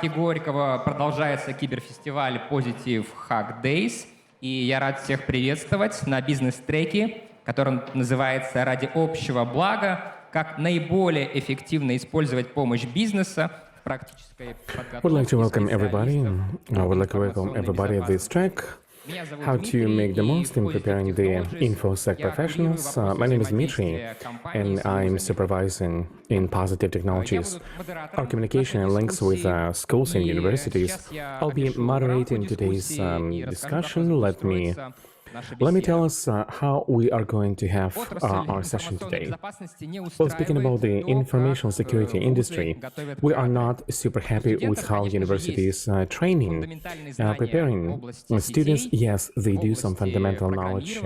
парке Горького продолжается киберфестиваль Positive Hack Days, и я рад всех приветствовать на бизнес-треке, который называется «Ради общего блага. Как наиболее эффективно использовать помощь бизнеса в практической подготовке». Would like to welcome everybody. I would like to welcome everybody at this track. How to make the most in preparing the InfoSec professionals. My name is Dmitry, and I'm supervising in Positive Technologies our communication and links with schools and universities. I'll be moderating today's discussion. Let me tell us how we are going to have our session today. Well, speaking about the information security industry, we are not super happy with how universities training, preparing students. Yes, they do some fundamental knowledge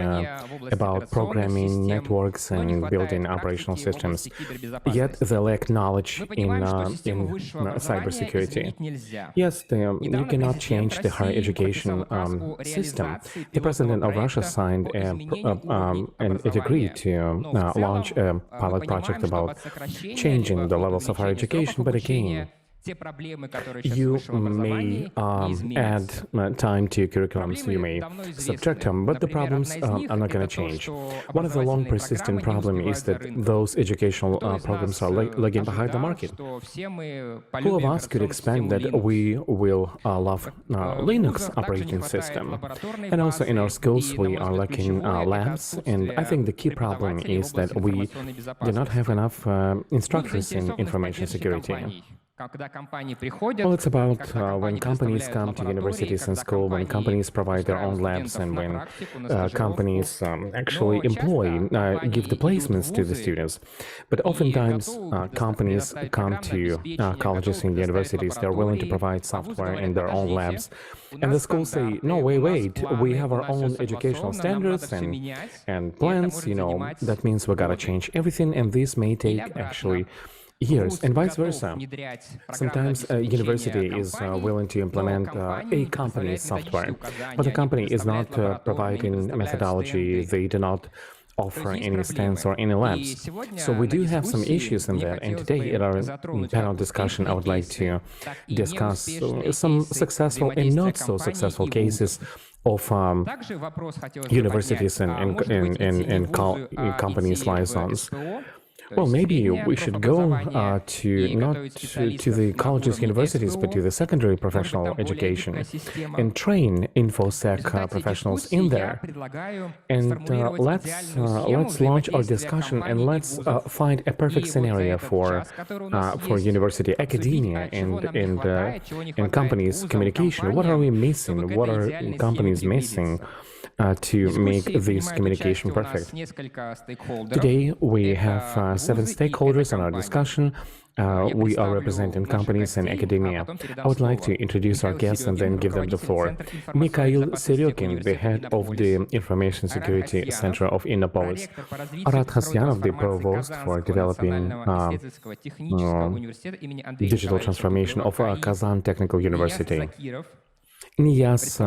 about programming, networks, and building operational systems. Yet they lack knowledge in cybersecurity. Yes, you cannot change the higher education system. The president of Russia signed a decree to launch a pilot project about changing the levels of higher education, but again, you may add time to curriculums, you may subtract them, but the problems are not going to change. One of the long persistent problems is that those educational programs are lagging behind the market. Who of us could expect that we will love Linux operating system? And also in our schools we are lacking labs, and I think the key problem is that we do not have enough instructors in information security. Well, it's about when companies come to universities and school, when companies provide their own labs, and when companies actually give the placements to the students. But oftentimes, companies come to colleges and universities, they're willing to provide software in their own labs. And the schools say, no, wait, we have our own educational standards and plans, that means we gotta change everything, and this may take actually years, and vice versa. Sometimes a university is willing to implement a company's software, but the company is not providing a methodology, they do not offer any stands or any labs. So we do have some issues in that, and today at our panel discussion I would like to discuss some successful and not so successful cases of universities and companies' liaisons. Well, maybe we should go not to the colleges, universities, but to the secondary professional education and train InfoSec professionals in there. And let's launch our discussion, and let's find a perfect scenario for university, academia, and companies' communication. What are we missing? What are companies missing to make this communication perfect? Today we have 7 stakeholders in our discussion. We are representing companies and academia. I would like to introduce our guests and then give them the floor. Mikhail Seryokin, the head of the Information Security Center of Innopolis. Arat Khasyanov, the provost for developing digital transformation of Kazan Technical University. Niyaz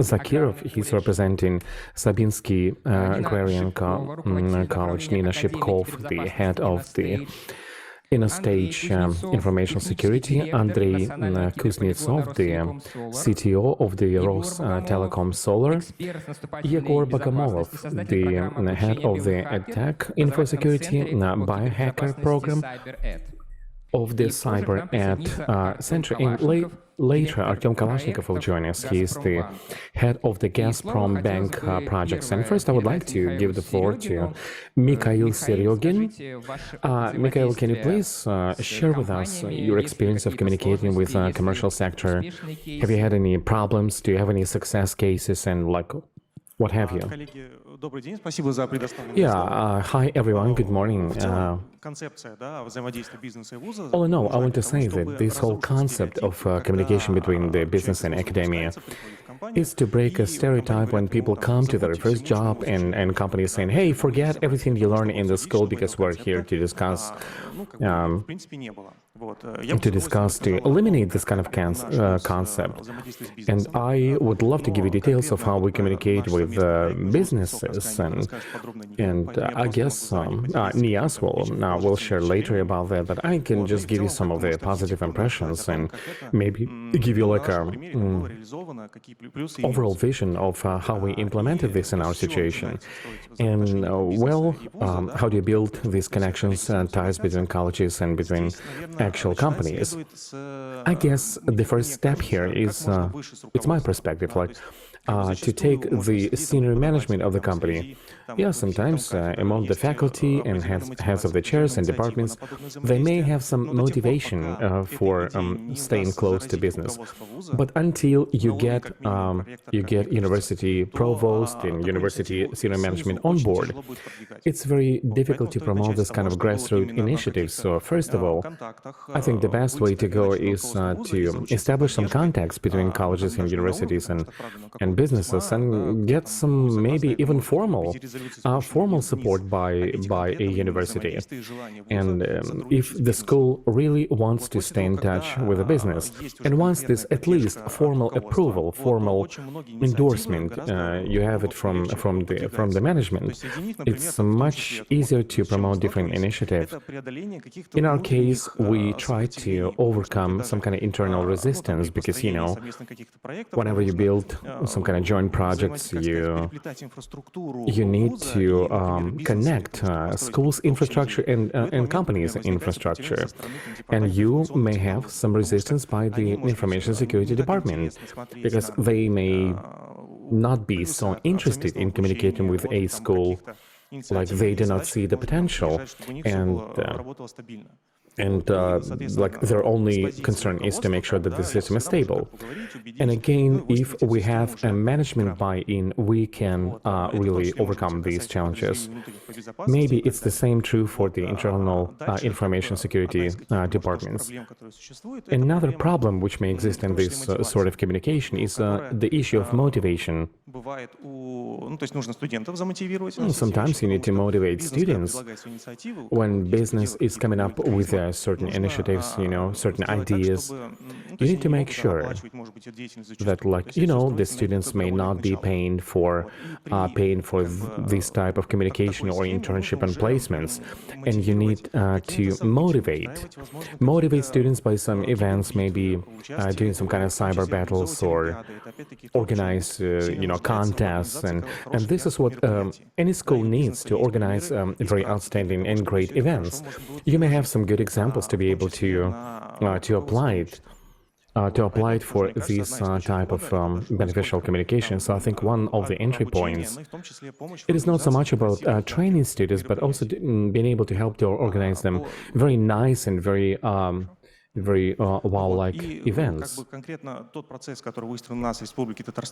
Zakirov, he's representing Sabinsky Agrarian College. Nina Shipkov, the head of the InnoStage Information Security. Andrei Kuznetsov, the CTO of the Rostelecom Solar. Yegor Bogomolov, the head of the EdTech InfoSecurity Biohacker program of the CyberEd Center. And later, Artem Kalashnikov will join us. He is the head of the Gazprom Bank projects. And first, I would like to give the floor to Mikhail Seryogin. Mikhail, can you please share with us your experience of communicating with the commercial sector? Have you had any problems? Do you have any success cases? And what have you? Yeah, hi everyone, good morning. All in all, I want to say that this whole concept of communication between the business and academia is to break a stereotype when people come to their first job and companies saying, hey, forget everything you learned in the school because we're here to discuss to discuss to eliminate this kind of concept. And I would love to give you details of how we communicate with businesses, and I guess Nias will share later about that, but I can just give you some of the positive impressions and maybe give you like a overall vision of how we implemented this in our situation. And how do you build these connections and ties between colleges and between actual companies? I guess the first step here is, it's my perspective, like to take the senior management of the company. Yeah, sometimes among the faculty and heads of the chairs and departments, they may have some motivation for staying close to business. But until you get university provost and university senior management on board, it's very difficult to promote this kind of grassroots initiatives. So first of all, I think the best way to go is to establish some contacts between colleges and universities and businesses, and get some maybe even formal support by a university. And if the school really wants to stay in touch with the business and wants this at least formal approval, formal endorsement, you have it from the management, it's much easier to promote different initiatives. In our case, we try to overcome some kind of internal resistance because, whenever you build some kind of joint projects, you need to connect schools' infrastructure and companies' infrastructure. And you may have some resistance by the Information Security Department because they may not be so interested in communicating with a school, like they do not see the potential, and like their only concern is to make sure that the system is stable. And again, if we have a management buy-in, we can really overcome these challenges. Maybe it's the same true for the internal information security departments. Another problem which may exist in this sort of communication is the issue of motivation. Sometimes you need to motivate students when business is coming up with certain initiatives, certain ideas. You need to make sure that, the students may not be paying for this type of communication or internship and placements, and you need to motivate students by some events, maybe doing some kind of cyber battles or organize, contests, and this is what any school needs to organize very outstanding and great events. You may have some good examples to be able to apply it for this type of beneficial communication. So I think one of the entry points, it is not so much about training students, but also being able to help to organize them very nice and very wow-like events.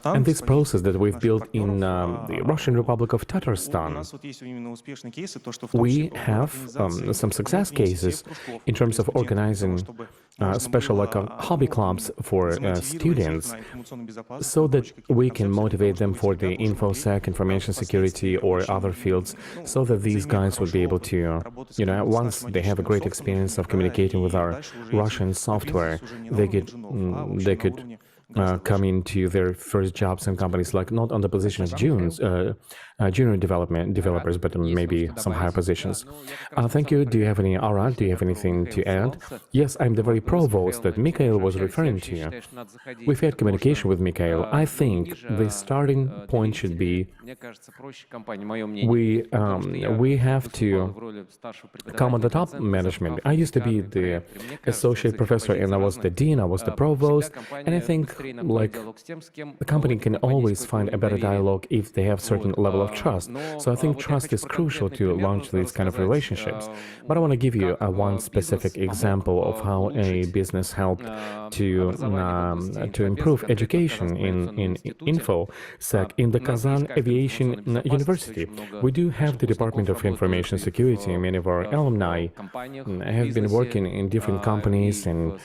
And this process that we've built in the Russian Republic of Tatarstan, we have some success cases in terms of organizing special hobby clubs for students, so that we can motivate them for the InfoSec, information security, or other fields, so that these guys would be able to, once they have a great experience of communicating with our Russian software, they could come into their first jobs in companies, like not on the position of junior developers, but maybe some higher positions. Thank you. Do you have any, Arad, do you have anything to add? Yes, I'm the very provost that Mikhail was referring to. We've had communication with Mikhail. I think the starting point should be we have to come on the top management. I used to be the associate professor, and I was the dean, I was the provost, and I think the company can always find a better dialogue if they have certain level of trust. So I think trust is crucial to launch these kind of relationships. But I want to give you one specific example of how a business helped to improve education in InfoSec in the Kazan Aviation University. We do have the Department of Information Security. Many of our alumni have been working in different companies and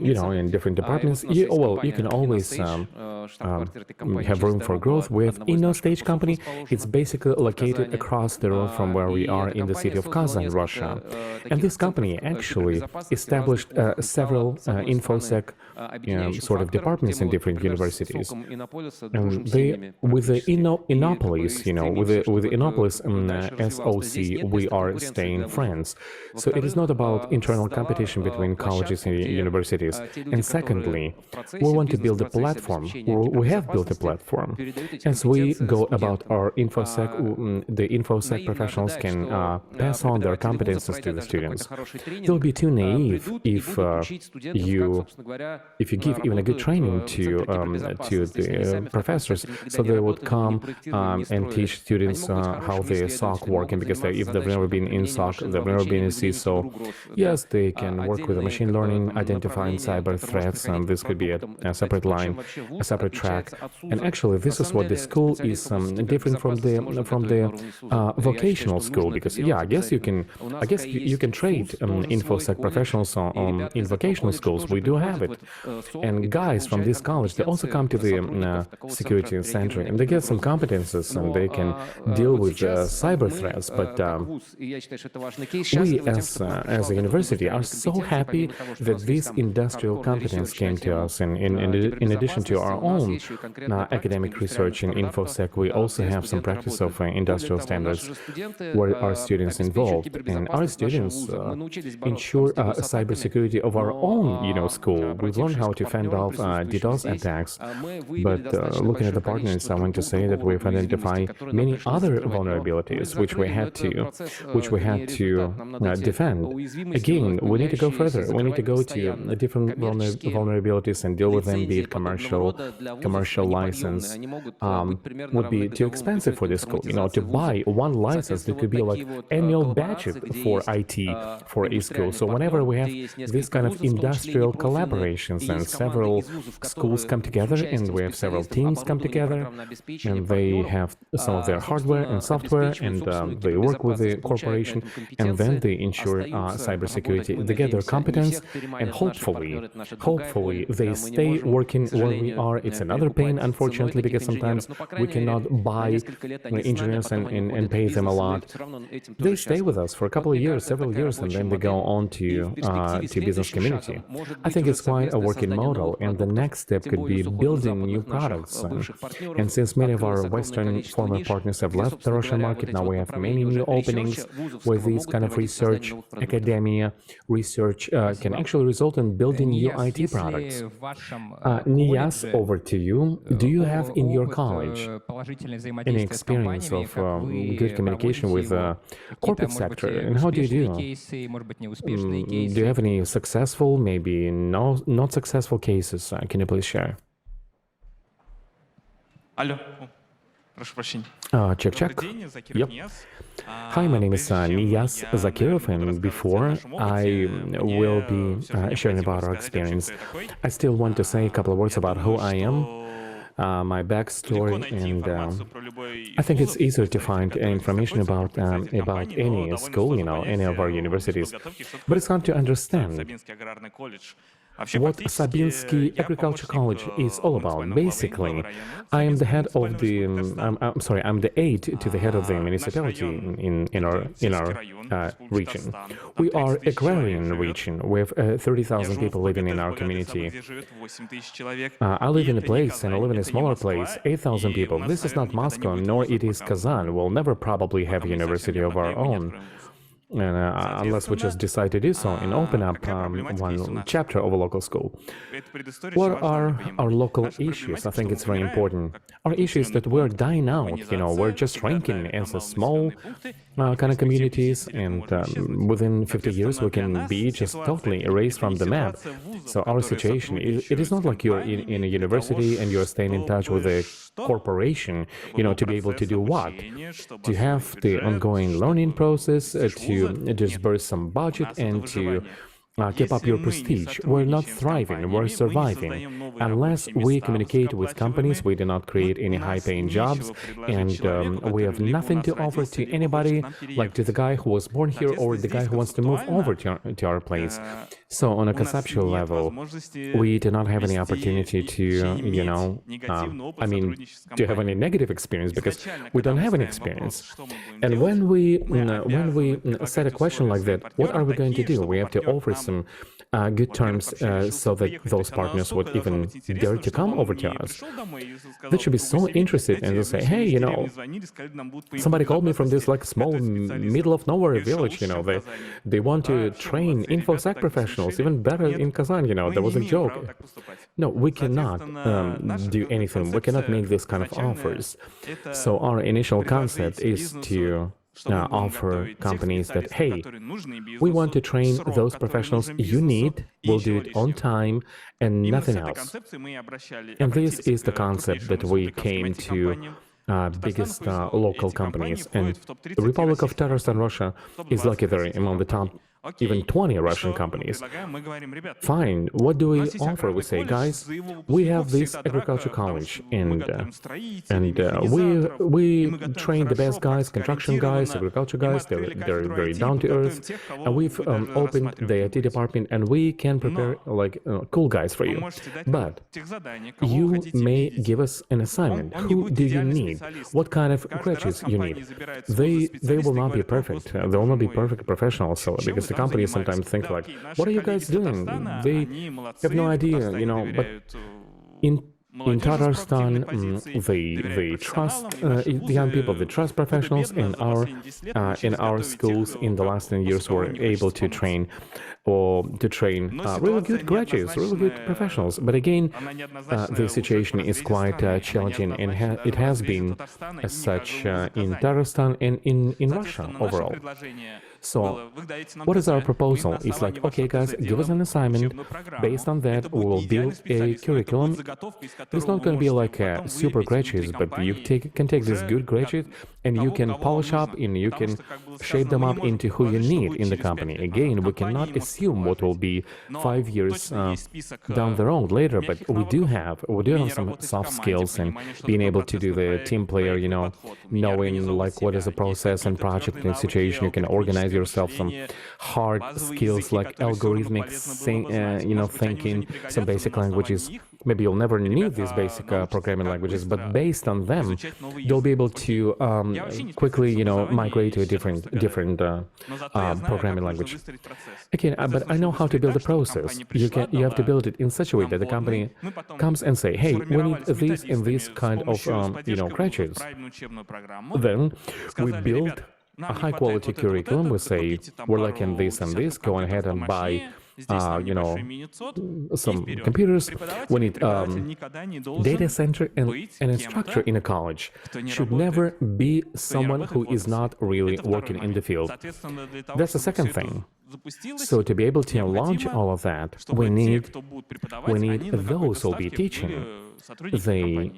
in different departments, you can always have room for growth. With InnoStage company, it's basically located across the road from where we are in the city of Kazan, Russia. And this company actually established several InfoSec sort of departments in different universities. And they, with the Innopolis, with the Innopolis SOC, we are staying friends. So it is not about internal competition between colleges and universities. And secondly, we want to build a platform. We have built a platform. As we go about our InfoSec, the InfoSec professionals can pass on their competences to the students. They'll be too naive if you give even a good training to the professors, so they would come and teach students how the SOC working, because if they've never been in SOC, they've never been in CISO, yes, they can work with the machine learning, identifying cyber threats, and this could be a separate line, a separate track. And actually, this is what the school is different from the vocational school, because I guess you can trade InfoSec professionals in vocational schools. We do have it, and guys from this college, they also come to the security center and they get some competences and they can deal with cyber threats. But we as a university are so happy that this industrial competence came to us, and in addition to our own academic research in InfoSec, we also have some practice of industrial standards where our students involved, and our students ensure cybersecurity of our own school. We've learned how to fend off DDoS attacks, but looking at the partners, I want to say that we've identified many other vulnerabilities which we had to defend. Again, we need to go further. We need to go to different vulnerabilities and deal with them, be it commercial license would be too expensive for the school. To buy one license, that could be like annual budget for IT for a school. So whenever we have this kind of industrial collaborations and several schools come together and we have several teams come together and they have some of their hardware and software and they work with the corporation and then they ensure cybersecurity. They get their competence and hopefully they stay working where we are. It's another pain, unfortunately, because sometimes we cannot buy engineers and pay them a lot. They stay with us for a couple of years, several years, and then they go on to business community. I think it's quite a working model, and the next step could be building new products. And since many of our Western former partners have left the Russian market, now we have many new openings where these kind of research, academia, research can actually result in building new IT products. Niyas, over to you. Do you have in your college any experience of good communication with the corporate sector, and how do you do? Do you have any successful, maybe not successful cases? Can you please share? Алло, прошу прощения. Check. Yep. Hi, my name is Niyas Zakirov, and before I will be sharing about our experience, I still want to say a couple of words about who I am, my backstory, and I think it's easier to find information about any school, any of our universities, but it's hard to understand what Sabinsky Agriculture College is all about. Basically, I am the head of the I'm the aide to the head of the municipality in our region. We are agrarian region. We have 30,000 people living in our community. I live in a place, and I live in a smaller place, 8,000 people. This is not Moscow, nor it is Kazan. We'll never probably have a university of our own. And, unless we just decide to do so and open up one chapter of a local school. What are our local issues? I think it's very important. Our issue is that we're dying out, we're just ranking as a small kind of communities, and within 50 years we can be just totally erased from the map. So our situation, it is not like you're in a university and you're staying in touch with a corporation, to be able to do what? To have the ongoing learning process, to disburse some budget, and to keep up your prestige. We're not thriving, we're surviving. Unless we communicate with companies, we do not create any high-paying jobs, and we have nothing to offer to anybody, like to the guy who was born here or the guy who wants to move over to our place. So on a conceptual level, we do not have any opportunity to, to have any negative experience because we don't have any experience. And when we set a question like that, what are we going to do? We have to offer some good terms so that those partners would even dare to come over to us. They should be so interested and they say, hey, somebody called me from this like small middle of nowhere village, they want to train InfoSec professionals, even better in Kazan, there was a joke. No, we cannot do anything. We cannot make this kind of offers. So our initial concept is to offer companies that, hey, we want to train those professionals you need, we'll do it on time and nothing else. And this is the concept that we came to biggest local companies. And the Republic of Tatarstan, Russia is lucky they're among the top even 20 Russian companies. Fine, what do we offer? We say, guys, we have this agriculture college, and we train the best guys, construction guys, agriculture guys. They're very down to earth, and we've opened the IT department, and we can prepare cool guys for you. But you may give us an assignment. Who do you need? What kind of graduates you need? They will not be perfect. They will not be perfect professionals, because the companies sometimes think like, what are you guys doing? They have no idea, but in Tatarstan, they trust the young people, they trust professionals. In our schools in the last 10 years, we're able to train really good graduates, really good professionals. But again, the situation is quite challenging, and it has been as such in Tatarstan and in Russia overall. So what is our proposal? It's like, okay, guys, give us an assignment. Based on that, we will build a curriculum. It's not going to be like super graduates, but you can take this good graduate and you can polish up and you can shape them up into who you need in the company. Again, we cannot assume what will be 5 years down the road later, but we do have some soft skills and being able to do the team player, knowing like what is the process and project and situation. You can organize yourself, some hard skills like algorithmic thinking, some basic languages. Maybe you'll never need these basic programming languages, but based on them, you'll be able to quickly, migrate to a different programming language. Again, but I know how to build a process. You have to build it in such a way that the company comes and say, hey, we need this and this kind of graduates. Then we build a high-quality curriculum. We say, we're lacking this and this, go ahead and buy some computers. We need data center, and an instructor in a college should never be someone who is not really working in the field. That's the second thing. So to be able to launch all of that, we need those who will be teaching. They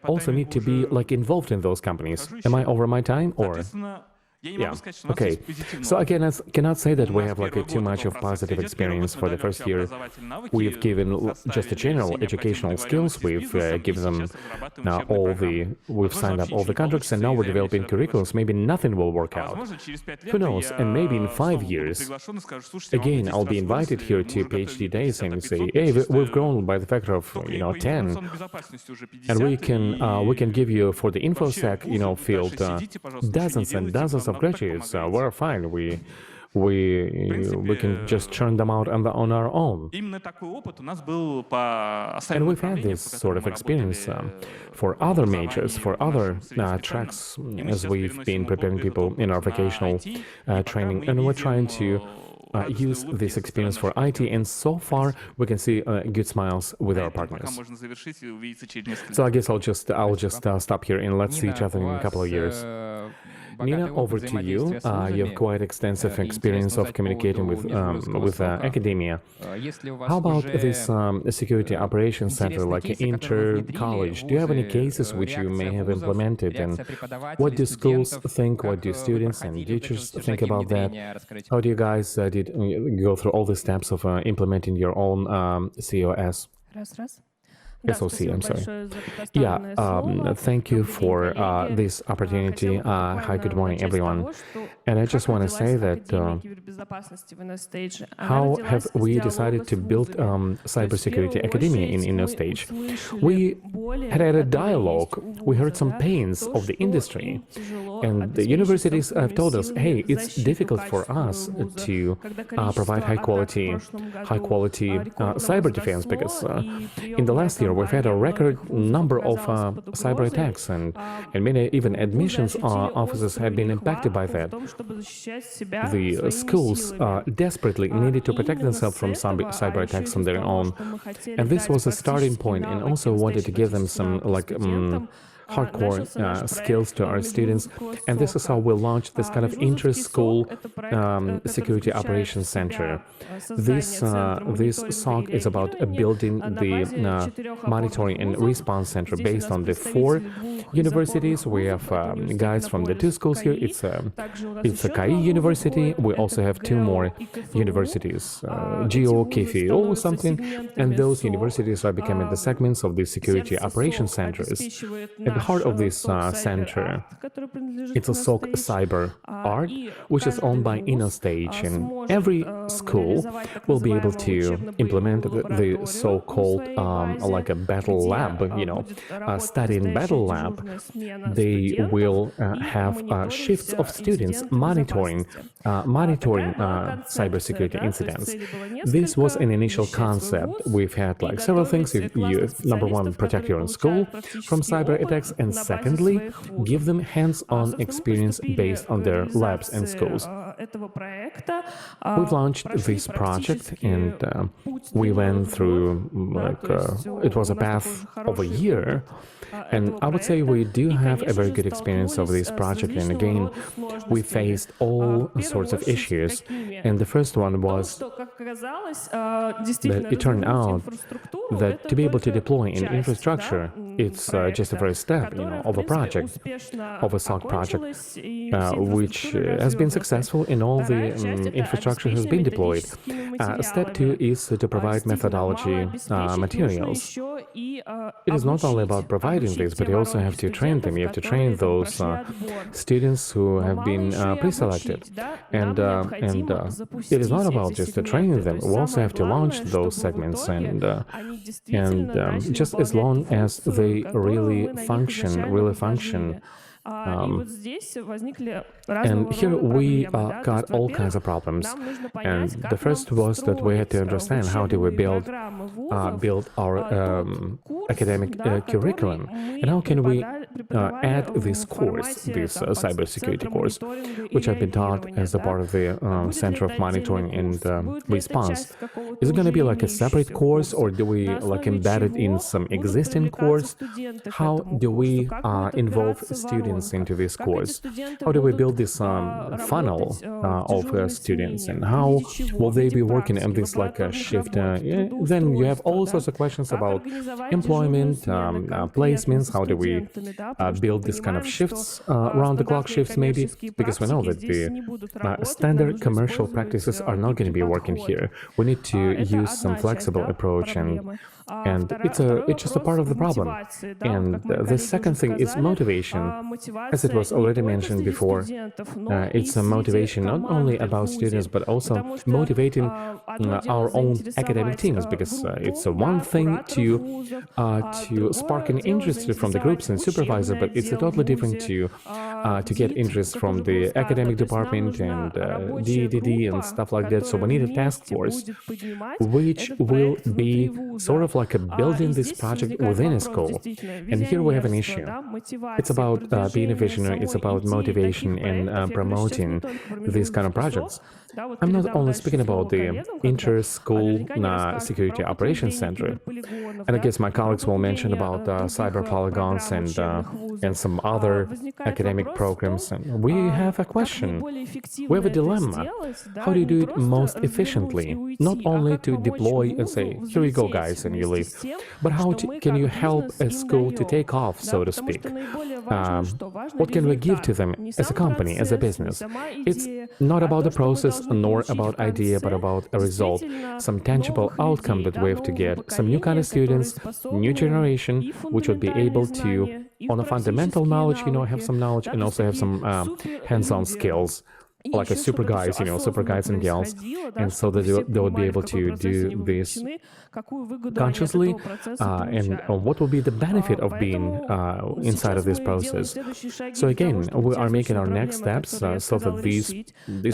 also need to be involved in those companies. Am I over my time or? Yeah, okay. So again, I cannot say that we have too much of positive experience for the first year. We've given just the general educational skills. We've given them we've signed up all the contracts, and now we're developing curriculums. Maybe nothing will work out. Who knows? And maybe in 5 years, again, I'll be invited here to PhD days and say, hey, we've grown by the factor of 10, and we can give you for the InfoSec field dozens and dozens of graduates. We're fine. We can just churn them out on our own. And we've had this sort of experience for other majors, for other tracks, as we've been preparing people in our vocational training, and we're trying to use this experience for IT, and so far we can see good smiles with our partners. So I guess I'll just stop here, and let's see each other in a couple of years. Nina, over to you. You have quite extensive experience of communicating with academia. How about this security operations center, like inter-college? Do you have any cases which you may have implemented, and what do schools think? What do students and teachers think about that? How do you guys go through all the steps of implementing your own COS? SOC, I'm sorry. Yeah, thank you for this opportunity. Hi, good morning, everyone. And I just want to say that how have we decided to build cybersecurity academia in InnoStage? We had a dialogue. We heard some pains of the industry, and the universities have told us, "Hey, it's difficult for us to provide high quality cyber defense because in the last year we've had a record number of cyber attacks, and many even admissions officers have been impacted by that. The schools desperately needed to protect themselves from cyber attacks on their own, and this was a starting point, and also wanted to give them some hardcore skills to our students, and this is how we launched this kind of inter-school security operations center. This SOC is about building the monitoring and response center based on the 4 universities. We have guys from the 2 schools here. It's a KAI University. We also have 2 more universities, GEO, KFIO, or something, and those universities are becoming the segments of the security operations centers. At the heart of this center, it's a SOC Cyber Art, which is owned by InnoStage, and every school will be able to implement the so-called like a battle lab, studying battle lab. They will have shifts of students monitoring cybersecurity incidents. This was an initial concept. We've had like several things. You number one, protect your own school from cyber attacks, and secondly, give them hands-on experience based on their labs and schools. We've launched this project, and we went through it was a path of a year, and I would say we do have a very good experience of this project. And again, we faced all sorts of issues, and the first one was that it turned out that to be able to deploy an infrastructure, it's just the first step, of a project, of a SOC project, which has been successful, and all the infrastructure has been deployed. Step 2 is to provide methodology materials. It is not only about providing this, but you also have to train them. You have to train those students who have been pre-selected, and it is not about just training them. We also have to launch those segments, and just as long as they really function. And here we got all kinds of problems. And the first was that we had to understand how do we build our academic curriculum, and how can we add this course, this cybersecurity course, which I've been taught as a part of the Center of Monitoring and Response. Is it going to be like a separate course, or do we like embed it in some existing course? How do we involve students into this course? How do we build this funnel of students, and how will they be working in this like a shift? Then you have all sorts of questions about employment, placements. How do we build this kind of shifts, round-the-clock shifts maybe? Because we know that the standard commercial practices are not going to be working here. We need to use some flexible approach, and it's just a part of the problem. And the second thing is motivation. As it was already mentioned before, it's a motivation not only about students, but also motivating our own academic teams, because it's one thing to spark an interest from the groups and supervisor, but it's a totally different to get interest from the academic department and DEDD and stuff like that. So we need a task force which will be sort of like a building this project within a school. And here we have an issue. It's about being a visionary, it's about motivation and promoting these kind of projects. I'm not only speaking about the inter-school security operations center, and I guess my colleagues will mention about cyber polygons and some other academic programs. And we have a question. We have a dilemma. How do you do it most efficiently? Not only to deploy and say, here you go, guys, and you leave, but how can you help a school to take off, so to speak? What can we give to them as a company, as a business? It's not about the process, nor about idea, but about a result, some tangible outcome that we have to get, some new kind of students, new generation, which would be able to, on a fundamental knowledge, have some knowledge, and also have some hands-on skills. like a super guys, super guys and gals, and so that they would be able to do this consciously, and what will be the benefit of being inside of this process. So again, we are making our next steps so that these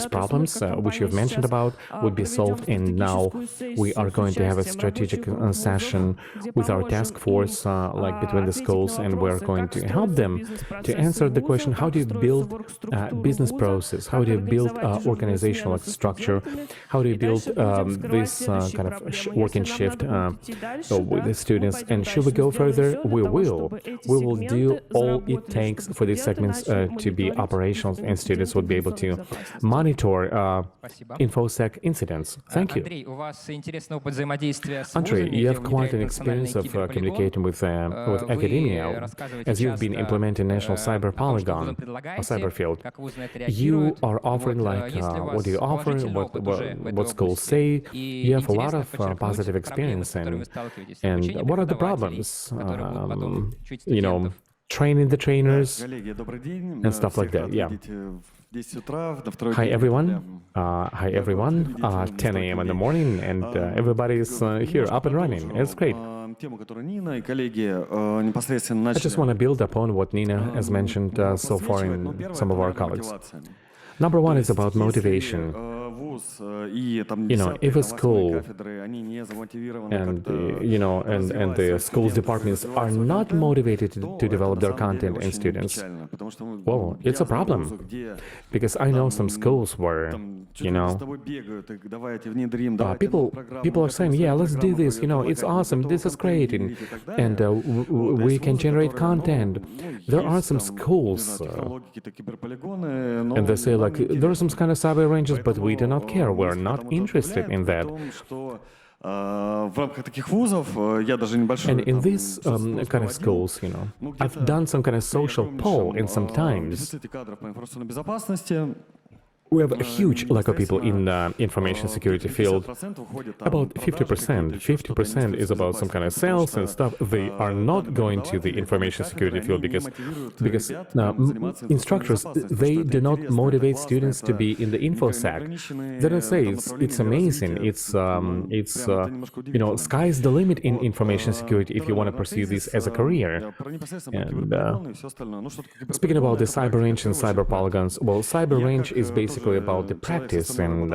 problems which you've mentioned about would be solved, and now we are going to have a strategic session with our task force like between the schools, and we're going to help them to answer the question, how do you build business process, how do you build organizational structure, how do you build this kind of working shift with the students. And should we go further? We will do all it takes for these segments to be operational, and students would be able to monitor InfoSec incidents. Thank you. Andrei, you have quite an experience of communicating with academia, as you've been implementing National Cyber Polygon or Cyber Field. You are offering like, what do you offer, what schools say? You have a lot of positive experience, and what are the problems? Training the trainers and stuff like that. Yeah. Hi everyone. 10 a.m. in the morning, and everybody's here up and running. It's great. I just want to build upon what Nina has mentioned so far in some of our colleagues. Number one is about motivation. If a school and the schools departments are not motivated to develop their content and students, well, it's a problem. Because I know some schools where, people are saying, yeah, let's do this, it's awesome, this is great, and we can generate content. There are some schools, and they say, like, there are some kind of cyber ranges, but we do not care, we're not interested in that. And in these kind of schools, I've done some kind of social poll, and sometimes we have a huge lack of people in the information security field. About 50%. 50% is about some kind of sales and stuff. They are not going to the information security field because instructors, they do not motivate students to be in the InfoSec. They don't say it's amazing. It's sky's the limit in information security if you want to pursue this as a career. And speaking about the cyber range and cyber polygons, well, cyber range is basically about the practice, and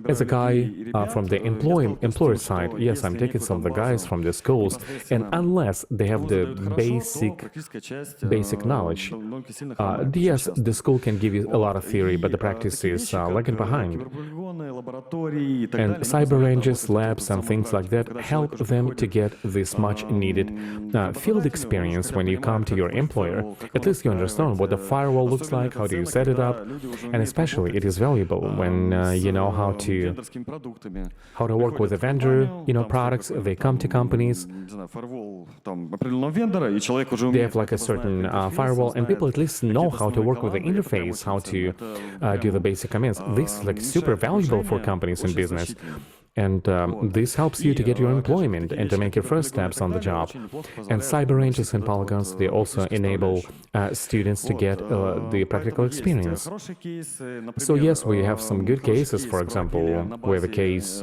as a guy from the employer side, yes, I'm taking some of the guys from the schools, and unless they have the basic knowledge, yes, the school can give you a lot of theory, but the practice is lagging behind. And cyber ranges, labs, and things like that help them to get this much needed field experience when you come to your employer. At least you understand what the firewall looks like, how do you set it up, and especially it is valuable when you know how to work with a vendor, products. They come to companies, they have like a certain firewall, and people at least know how to work with the interface, how to do the basic commands. This is like super valuable for companies and business. And this helps you to get your employment and to make your first steps on the job. And cyber ranges and polygons, they also enable students to get the practical experience. So yes, we have some good cases. For example, we have a case.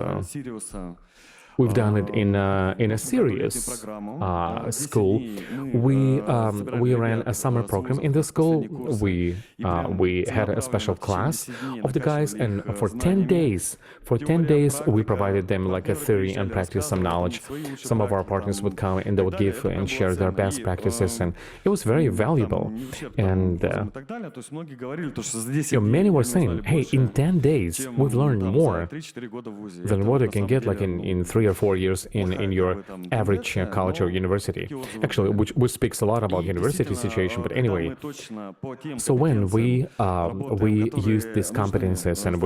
We've done it in a serious school. We ran a summer program in the school. We had a special class of the guys, and for 10 days, we provided them like a theory and practice, some knowledge. Some of our partners would come and they would give and share their best practices, and it was very valuable. And many were saying, hey, in 10 days, we've learned more than what you can get like in 3 or 4 years in your average college or university. Actually, which speaks a lot about university situation, but anyway. So when we use these competences and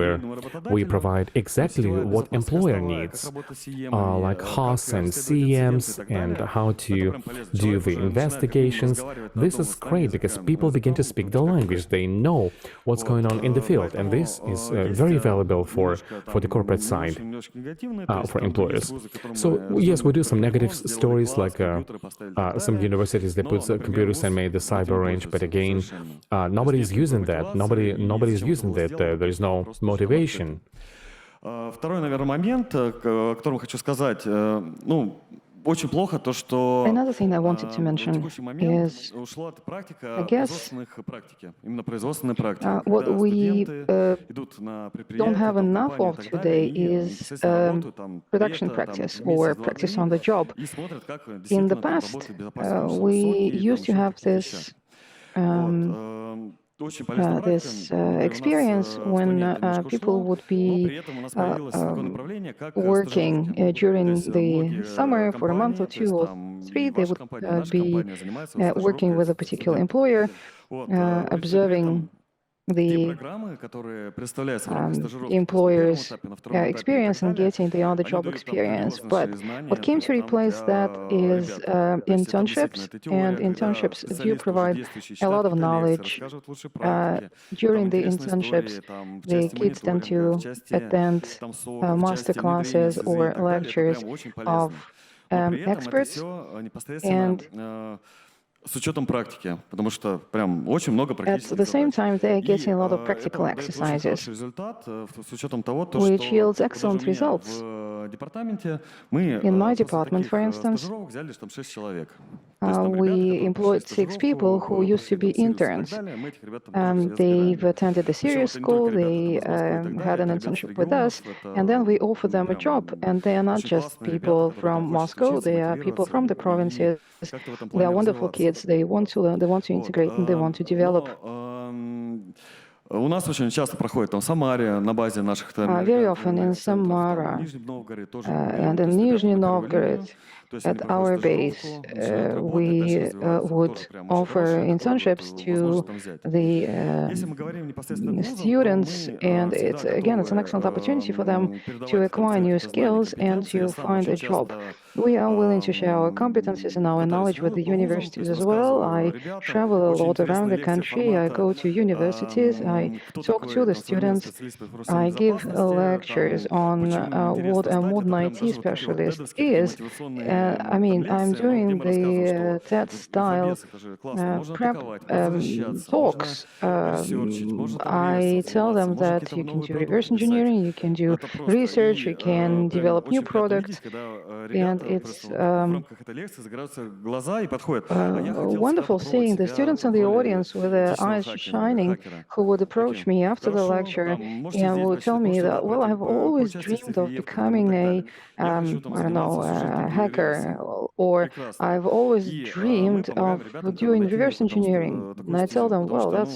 we provide exactly what employer needs, like HOS and CEMs and how to do the investigations, this is great because people begin to speak the language. They know what's going on in the field, and this is very valuable for the corporate side, for employers. course. So yes, we do some negative stories, like some universities they put computers and made the cyber range, but again, nobody is using that. Nobody is using that. There is no motivation. Второй, наверное, момент, о котором хочу сказать, ну, очень плохо то, что Another thing I wanted to на mention текущий момент is, ушла эта практика I guess, производственных практики, именно производственная практика, what когда we студенты идут на don't предприятия, have там, enough компании и of так today далее, и, is естественно, работают там production лето, там, practice месяц, or два, practice три, on the job. и смотрят, как In the действительно там past, работает безопасность повышенного we соки и там used to еще have каких-то вещах. this Очень полезная практика. this Например, у нас experience в when стране это немножко people ушло, would но be при этом у нас появилось такое направление, как working стажировки. То during есть the многие summer for a month компании, or то есть two or там и three, they ваша would компания, и наша be компания занимается working стажировкой with a particular студентов. employer, Вот, при этом observing те the программы, которые представляются в рамках стажировки, то есть на первом employer's этапе, на втором этапе и experience так and далее, getting the они on-the-job дают там experience. грандиознейшие But знания, what то came есть to там replace that для is ребят. То есть это действительно internships, это and теория, когда internships do специалисты, уже provide действующие, a lot читают of какие-то лекции, knowledge. рассказывают лучшие практики, там During the интересные internships, истории, там в the части kids tend мониторинга, в to части attend там СОК, в master части внедрения classes СЗИ и or так далее. Это lectures прям очень of полезно. Но при этом это experts, все непосредственно с учетом практики, потому что прям очень много at практических the same задач. time they're И getting a lot of это practical дает очень exercises, хороший результат с учетом того, то, which что yields вот excellent даже у меня results. в департаменте мы In my после department, таких for instance, стажировок взяли там 6 человек. То есть там ребята, we которые employed прошли 6 people who стажировку, used to прошли be там Sirius и так interns. далее, мы этих ребят там тоже всех They've забираем. attended the Причем serious это не только school, ребята they там из Москвы и так had далее, an это ребята с internship with us, регионов, and then we это offer them a прям job. And they are not очень just классные people ребята, которым from там хочется Moscow, учиться, they are people мотивироваться from the и provinces. как-то в этом They are плане wonderful развиваться. kids. They want to Вот, integrate and they want to develop. у нас очень часто проходит там в Самаре на базе наших там Very often in центров, там, Samara в Нижнем Новгороде тоже мы берем, and то in есть ребята Nizhny на первую линию, Novgorod, то есть они at проходят our base, стажировку, начинают работать, дальше we развиваются, тоже would прям очень offer хорошие, которые internships вот, to возможность там взять. the Если мы говорим непосредственно к вузам, то students, мы and всегда it's again, it's an excellent opportunity for them готовы to передавать там acquire свои new какие-то знания, skills and компетенции. Я to сам find очень a job. часто We are willing to share our competencies and our катаюсь knowledge with the по вузам, то universities есть as well. рассказываю I ребятам. travel a Очень lot around интересные the лекции country. I формата go to universities. I кто talk такой to the там современный students. специалист по информационной I give безопасности, lectures там, on почему им интересно what a стать. modern Это прям IT даже вот такие вот specialist тедовские такие is. мотивационные I там mean, I'm лекции, но где doing мы рассказываем, the что TED style инфобес это же классно, можно prep атаковать, можно защищаться, можно talks. ресерчить, можно там I реверсом tell заниматься, them можно that какие-то you can новые do продукты reverse писать. engineering, you can do Это просто. research, И you can прям develop new очень приятно products, видеть, когда and ребята it's просто вот в рамках этой лекции загораются глаза и подходят. А я хотел всегда wonderful попробовать seeing the себя students in в the роли audience with their eyes shining хакера. who would approach Таким. me after the Хорошо, lecture там, можете and здесь would прочитать, tell me можете that, well, пойти I've always поучаствовать в dreamed of CVE-ках там и becoming так a, далее. Я хочу там I don't know, заниматься, служить a такими hacker, рельсами. or Прекрасно. I've always И мы dreamed помогаем of ребятам doing найти reverse там engineering. And такую I tell стезю, them, потому well, что, that's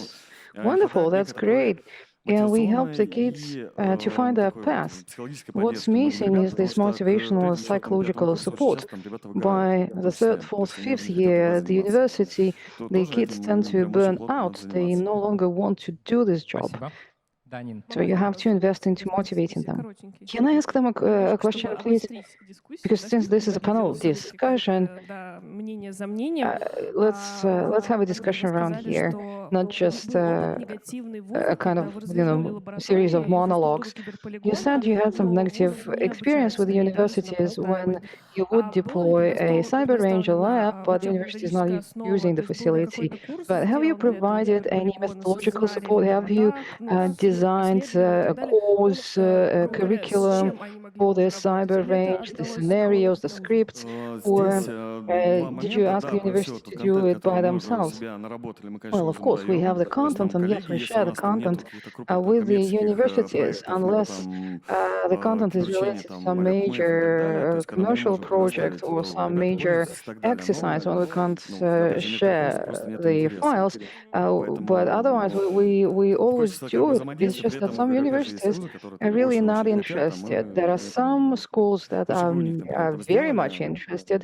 не wonderful, хватает that's некой такой great. And we help the мотивационной kids и to find their такой вот path. психологической What's поддержки многим missing ребятам, is this потому что к motivational and третьему, четвертому, пятому psychological курсу очень support. часто там ребята By выгорают, в the том числе. third, То fourth, есть они fifth уже не готовы year at the заниматься. university, То the тоже kids этим tend to прям очень burn плотно надо out. They заниматься. no longer want to do this job. Спасибо. Данин. So you have to invest into motivating them. Can I ask them a question, please? Because since this is a panel discussion, let's have a discussion around here, not just a kind of series of monologues. You said you had some negative experience with the universities when you would deploy a Cyber Ranger lab, but the university is not using the facility. But have you provided any methodological support? Have you designed a course, a curriculum for the Cyber Range, the scenarios, the scripts, or did you ask the university to do it by themselves? Well, of course, we have the content, and yes, we share the content with the universities, unless the content is related to some major commercial project or some major exercise when we can't share the files. But otherwise, we always do it. It's just that some universities are really not interested. There are some schools that are very much interested,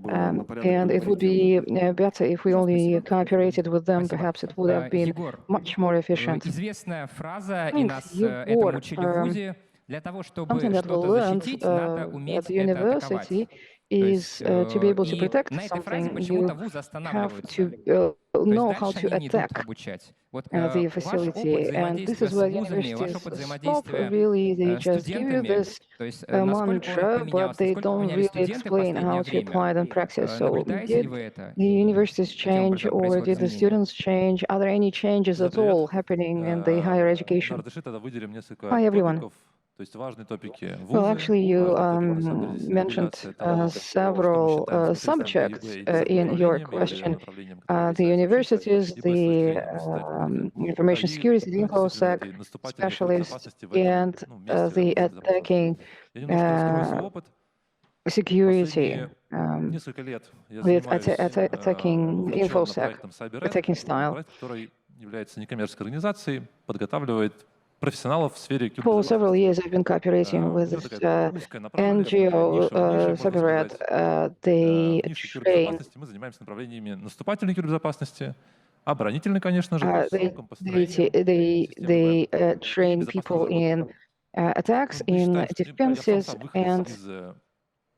and it would be better if we only cooperated with them. Perhaps it would have been much more efficient. Известная фраза, и Thanks, нас этому Егор. учили в ВУЗе. Для того, чтобы Something that we что-то learned защитить, надо at уметь the это атаковать. university is to be able to И protect на этой фразе something, почему-то you вузы have останавливаются. to То есть know how дальше to они не идут attack обучать. Вот the ваш опыт facility. And this взаимодействия is с where вузами, ваш universities опыт stop. взаимодействия Really, they с just give you студентами, this то есть a насколько он mantra, but поменялся, they насколько don't поменялись really студенты в explain последнее how to время? apply it in practice. So Наблюдаете ли did вы это? the universities Каким change, образом or происходят did the изменения? students change? Are there any changes Всем at all привет. happening in the higher education? Разреши тогда выделим несколько Hi, everyone. топиков, то есть важные топики Well, вузы, actually, you важные топики, на самом деле, здесь mentioned регуляция того, что мы several считаем специалистами subjects ЕБ in your дезинформ-направлением или question. направлением, которое The касается вообще universities, ЕБ с точки the зрения университета. information И security, the действительно InfoSec эти наступательные specialists, кибербезопасности в этом and месте the безопасности. attacking Я немножко раскрою свой опыт. security Последние несколько лет я with занимаюсь attacking увлеченно InfoSec, проектом CyberRed, attacking style. проект, который является некоммерческой организацией, подготавливает профессионалов в сфере For several кибербезопасности. years, I've been cooperating У with него this такая узкая направленность, NGO, можно Cyberred. сказать. They В нише train, кибербезопасности мы занимаемся направлениями наступательной кибербезопасности, оборонительной, конечно же, то есть сроком построения they системы train people in attacks, in defenses, and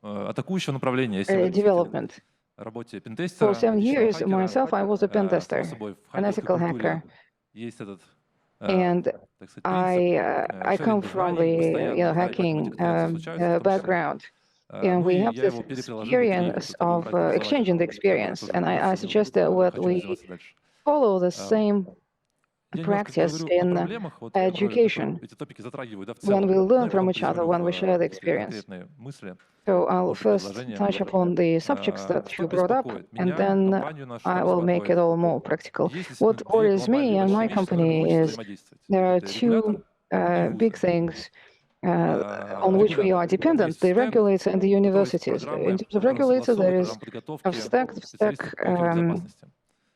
атакующего направления, если вы development. работе For пентестера, 7 этичного years, хакера, myself, I was a pen само tester, собой, в an хакерской ethical культуре hacker, есть этот, and так сказать, принцип I come шеринга from знаний, the постоянного, да, и поэтому hacking эти конференции случаются в том числе. background. And Ну we и have я this его переложил в итоге experience в таком of проекте exchanging the образовательном, который experience. тоже And I отсюда suggest that what хочу we развиваться дальше. follow the same Я немножко practice говорю о in проблемах, вот, которые education эти топики затрагивают, да, в when целом. we learn Ну и from потом each other, перейдем when we share the в experience. конкретные мысли, So I'll может, first предложения. touch upon the subjects that Что you brought up, беспокоит and меня, then компанию нашу, I что will make it беспокоит? all more practical. Есть What действительно две worries me глобальные and большие my вещи, с которыми company хочется is взаимодействовать. there are Это регулятор two и big вузы. things on which we are Регулятор. dependent, Есть the STEM, regulator and the который universities. программы, In terms of который regulator, there согласовывает is программы подготовки FSTAC. специалистов по кибербезопасности.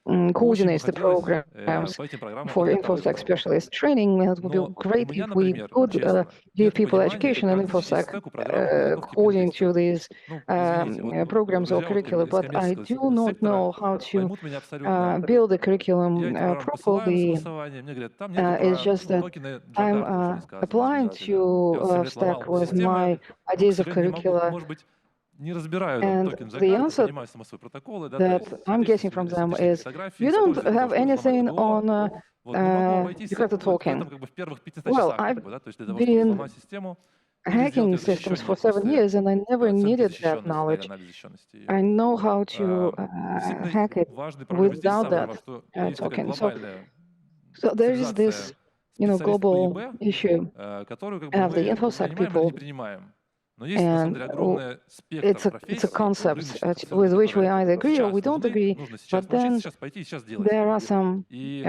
Очень бы Coordinates the хотелось programs по этим программам for подготовить InfoSec specialist training. And it would be Но у great меня, if we например, could честно, give нет people понимания, education in как защитить InfoSec стеку программы подготовки according to пентестеров. these Ну, извините, вот, programs or друзья curricula, из but I коммерческого do not сектора know how to поймут меня абсолютно. build the Я curriculum эти программы посылаю на properly. согласование, мне говорят, там нету It's про just that токены I'm Джакарты еще не сказано, applying извините. Я вот 7 to лет stack ломал with системы, my ну, к ideas of сожалению, не могу, curricula, может быть, не разбираю этот and токен the Джакарты, answer понимаю само собой протоколы, да, то that есть I'm getting соответствуют from them статичные is криптографии, you don't используют для того, have чтобы взломать anything ПДО. on Вот, не могу обойтись Jakarta в этом token. как бы в первых 500 Well, часах, I've как бы, да, то есть для того, чтобы been взломать систему или сделать hacking ее systems for защищеннее 7 после years, and I never оценки needed that защищенности, да, или knowledge. анализа защищенности ее. I know how to Действительно hack it важная проблема здесь without самая, that что есть такая token. глобальная So there is this, специалистов по global ЕБ, issue которую как бы of the мы InfoSec принимаем или не people, принимаем. Но есть на самом and деле огромный спектр it's a профессий, concept рыночных абсолютно, with which we которые either agree or сейчас we don't нужны, agree, нужно сейчас but научиться, then сейчас пойти и сейчас делать. there are some И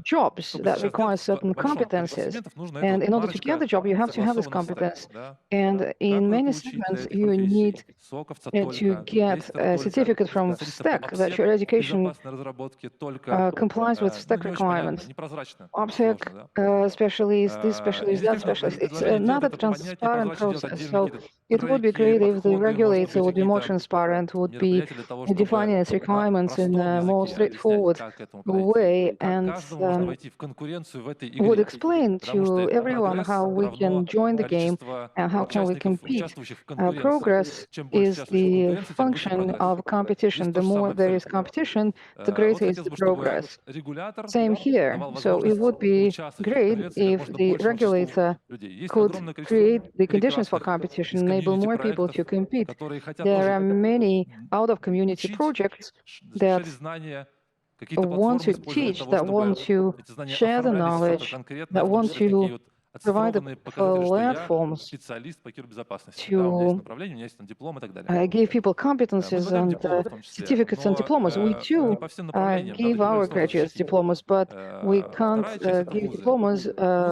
jobs чтобы that сейчас require делать certain в большом количестве competencies. сегментов, нужно And эту in order to get the парочка job, you have to have this согласованных competence. стеков. Да? And Как in вы many получить для segments, этих you need профессий соковца to только, get тестера a только, certificate from специалиста по STAC that your обсек, education безопасной разработки только, complies with ну, STAC не очень понятно, requirements. непрозрачно, OPSEC сложно, да? specialist, this И specialist, that действительно, specialist. It's предложение not делать a это понятнее, transparent прозрачнее, делать process. отдельные So какие-то it would be треки или great if the подходы, может regulator быть, would be more какие-то transparent, would be мероприятия для того, чтобы defining its на requirements in простом a more языке объяснять, straightforward как к этому подойти. way, И как and каждому можно войти в конкуренцию в этой would игре. explain Потому что to everyone прогресс how we can равно join the game количество and how can we участников, compete. участвующих в конкуренции. Progress Чем больше is участвующих в the конкуренции, тем выше function прогресс. of competition. Здесь The то же more самое there is абсолютно. competition, the Вот greater is хотелось the бы, чтобы progress. регулятор Same here. давал So it возможность would be участвовать в great конкуренции как if можно the большему числу regulator людей. Есть could огромное количество create the conditions for прекрасных competition, из enable more people комьюнити-проектов, to compete. которые хотят There тоже are many out-of-community учить, projects that шерить знания, какие-то want платформы to использовать для teach, того, that want чтобы to эти знания share the оформлялись в что-то knowledge, конкретное, that в том want числе такие to вот provide the оцифрованные показатели, что я platforms специалист по кибербезопасности. Да, у меня есть to направление, у меня есть там диплом и так далее. give people Мы competencies излагаем and дипломы в том числе, certificates and но diplomas. We не too по всем направлениям, да, give такие our сложно graduates защитить. diplomas, but we can't Вторая часть — это give вузы. diplomas С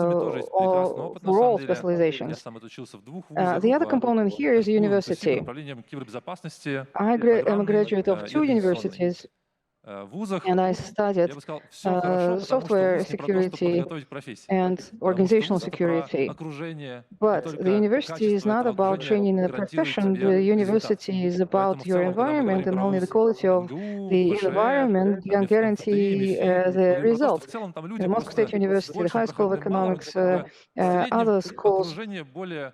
вузами тоже есть прекрасный опыт, на for all самом деле. Я specializations. сам отучился в двух вузах, The other component here is по university. направлениям кибербезопасности, I am a программной graduate of и 2 организационной. universities, В вузах, and I я studied бы сказал, все хорошо, потому что software вуз не про то, чтобы security подготовить к профессии. and Потому что organizational вуз — это про security. окружение, не But the только university is качество not этого about окружения training in a гарантирует profession. тебе The результат. university is Поэтому about в your целом, когда мы environment, говорим and про only the вуз quality of МГУ, the ПШ, environment там, can МФТИ, guarantee МИФИ, the мы говорим про то, что result. в целом там люди The Moscow просто State University, the с большим High School of проходным баллом, Economics, как бы в среднем other schools окружение более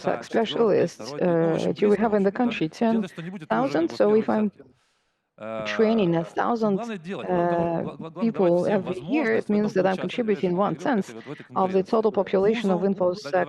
InfoSec specialists do we have in the country? 10,000. So if I'm training 1,000 people every year, it means that I'm contributing 1/10 of the total population of InfoSec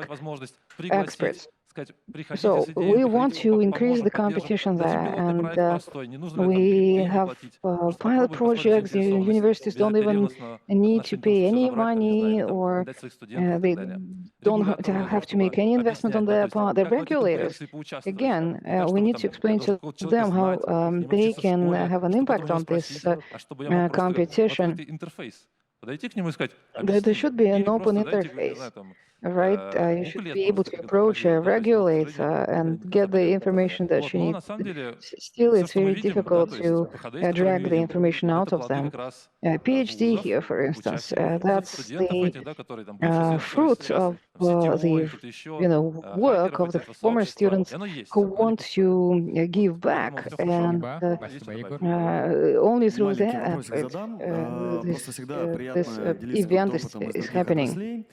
experts. сказать, приходите So с идеей, we want приходите, to мы increase поможем, the поддержим. competition Дадим there, немного and проект простой, не нужно ли там we деньги have платить. Просто pilot попробуй построить projects. The заинтересованность, universities don't even безоперервностно need to нашей pay индустрии все any забрать, там, не знаю, или money, там or отдать своих студентов и they так далее. don't Регулятору для have to того, make any чтобы investment on объяснять, да, то their есть part. The как в этой regulators, конкуренции поучаствовать, да. again, Не так, we чтобы need to там explain должен to какого-то человека them how знать, с ним they учиться в can школе, have an чтобы impact потом его on this спросить, а чтобы я мог просто вот competition. открытый интерфейс. Подойти к нему и сказать, There объясни. should be an Или open просто дайте, не знаю, interface, там, right? You should буклет be able просто, to как это approach a проходило, да, то есть, но, к regulator сожалению, and никто не get the запоет. information that Вот, you но need. на самом деле Still, все, it's что мы very видим, да, difficult то есть to ПХД, которые drag мы the видим, information out это of плоды them. как раз PhD вузов, here, for instance, учащихся, that's студентов the этих, да, которые там бывшие fruit сейчас of там, сетевой, the кто-то еще, work хакеров of the этих, этого former сообщества, и students оно есть, who оно не want пустое. to give Поэтому back, все хорошо, and Спасибо. есть что Спасибо, добавить. Егор. only through Маленький their вопросик efforts задам. this Просто всегда this приятно делиться event каким-то опытом из is других happening. отраслей.